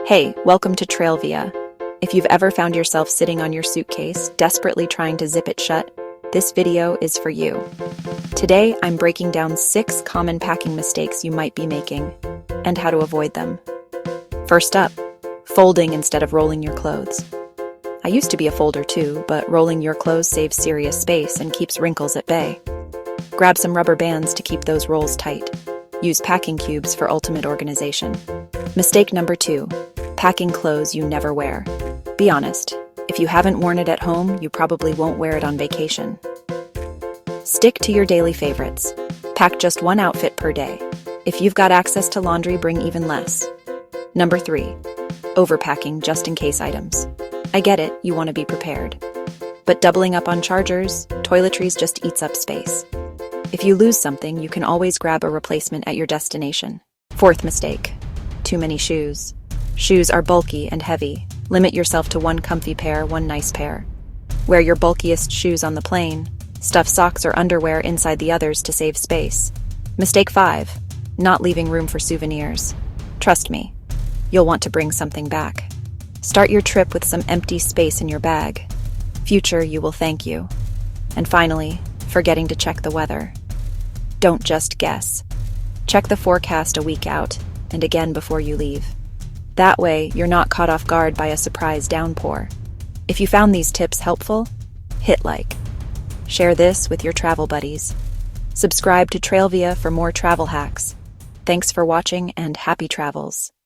Hey, welcome to Trailvia. If you've ever found yourself sitting on your suitcase, desperately trying to zip it shut, this video is for you. Today, I'm breaking down 6 common packing mistakes you might be making, and how to avoid them. First up, folding instead of rolling your clothes. I used to be a folder too, but rolling your clothes saves serious space and keeps wrinkles at bay. Grab some rubber bands to keep those rolls tight. Use packing cubes for ultimate organization. Mistake number 2, packing clothes you never wear. Be honest, if you haven't worn it at home, you probably won't wear it on vacation. Stick to your daily favorites. Pack just one outfit per day. If you've got access to laundry, bring even less. Number 3, overpacking just-in-case items. I get it, you want to be prepared. But doubling up on chargers, toiletries just eats up space. If you lose something, you can always grab a replacement at your destination. Fourth mistake, too many shoes. Shoes are bulky and heavy. Limit yourself to one comfy pair, one nice pair. Wear your bulkiest shoes on the plane. Stuff socks or underwear inside the others to save space. Mistake 5, not leaving room for souvenirs. Trust me, you'll want to bring something back. Start your trip with some empty space in your bag. Future, you will thank you. And finally, forgetting to check the weather. Don't just guess. Check the forecast a week out, and again before you leave. That way, you're not caught off guard by a surprise downpour. If you found these tips helpful, hit like. Share this with your travel buddies. Subscribe to Trailvia for more travel hacks. Thanks for watching and happy travels.